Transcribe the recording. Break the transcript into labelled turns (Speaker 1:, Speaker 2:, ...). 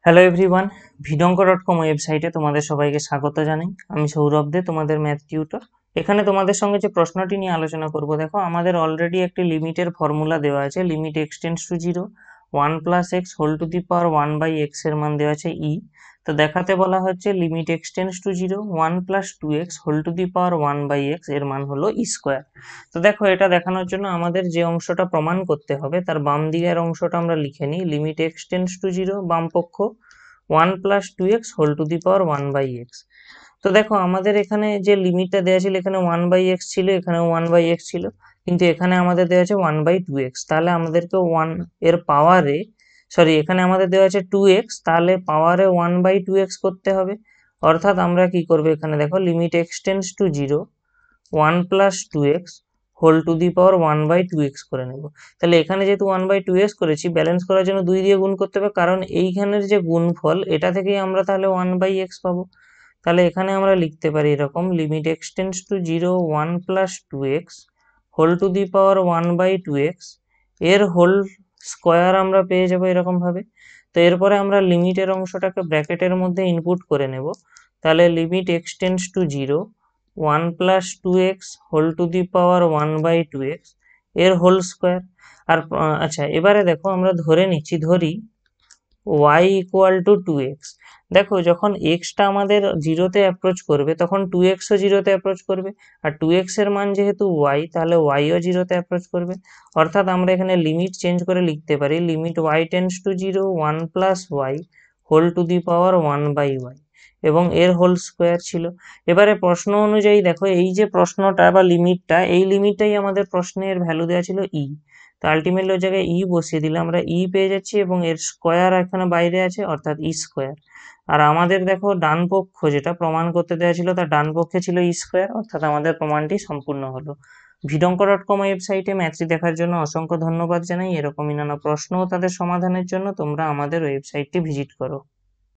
Speaker 1: Hello everyone, ভিডঙ্ক.কম ওয়েবসাইটে তোমাদের সবাইকে স্বাগত জানাই। আমি সৌরভ দে, তোমাদের ম্যাথ টিউটর। এখানে তোমাদের সঙ্গে যে প্রশ্নটি নিয়ে আলোচনা করব, দেখো আমাদের অলরেডি একটি লিমিটের ফর্মুলা দেওয়া আছে। Limit x tends to zero, 1+x whole to the power 1/x এর মান দেওয়া আছে ই। তো দেখাতে বলা হচ্ছে limit x tends to zero, 1+2x whole to the power 1/x এর মান হলো ই স্কোয়ার। তো দেখো, এটা দেখানোর জন্য আমাদের যে অংশটা প্রমাণ করতে হবে তার বাম দিকের অংশটা আমরা লিখে নিই। Limit x tends to zero, বাম পক্ষ 1+2x whole to the power 1/x। তো দেখো, আমাদের এখানে যে লিমিটটা দেওয়া ছিল, এখানে 1/x ছিল, এখানে 1/x ছিল, কিন্তু এখানে আমাদের দেওয়া আছে 1/2x। তাহলে আমাদেরকে এর পাওয়ারে, সরি, এখানে আমাদের দেওয়া আছে 2x, তাহলে পাওয়ারে 1/2x করতে হবে। অর্থাৎ আমরা কি করবো, এখানে দেখো limit x tends to zero, 1+2x whole to the power 1/2x করে নেব। তাহলে এখানে যেহেতু 1/2x করেছি, ব্যালেন্স করার জন্য 2 দিয়ে গুণ করতে হবে, কারণ এইখানের যে গুণফল এটা থেকেই আমরা তাহলে 1/x পাবো। তাহলে এখানে আমরা লিখতে পারি এরকম, limit x tends to zero, 1+2x whole to the power 1/2x এর হোল স্কোয়ার আমরা পেয়ে যাবো এরকম ভাবে। তো এরপরে আমরা লিমিটের অংশটাকে ব্র্যাকেটের মধ্যে ইনপুট করে নেব। তাহলে limit x tends to zero, 1+2x whole to the power 1/2x এর হোল স্কোয়ার। আর আচ্ছা, এবারে দেখো আমরা ধরি y ইকুয়াল টু 2x। দেখো, যখন এক্সটা আমাদের জিরোতে অ্যাপ্রোচ করবে তখন 2xও জিরোতে অ্যাপ্রোচ করবে, আর 2x এর মান যেহেতু y, তাহলে yও জিরোতে অ্যাপ্রোচ করবে। অর্থাৎ আমরা এখানে লিমিট চেঞ্জ করে লিখতে পারি limit y tends to zero, 1+y whole to the power 1/y, এবং এর হোল স্কোয়ার ছিল। এবারে প্রশ্ন অনুযায়ী দেখো, এই যে প্রশ্নটা বা লিমিটটা, এই লিমিটটাই আমাদের প্রশ্নের ভ্যালু দেওয়া ছিল ই। তো আলটিমেটলি ওই জায়গায় ই বসিয়ে দিলে আমরা ই পেয়ে যাচ্ছি, এবং এর স্কোয়ার এখানে বাইরে আছে, অর্থাৎ ই স্কোয়ার। আর আমাদের দেখো ডান পক্ষ যেটা প্রমাণ করতে দেওয়া ছিল, তার ডান পক্ষে ছিল ই স্কোয়ার, অর্থাৎ আমাদের প্রমাণটি সম্পূর্ণ হলো। ভিডঙ্ক.কম ওয়েবসাইটে ম্যাথটি দেখার জন্য অসংখ্য ধন্যবাদ জানাই। এরকমই নানা প্রশ্ন ও তাদের সমাধানের জন্য তোমরা আমাদের ওয়েবসাইটটি ভিজিট করো।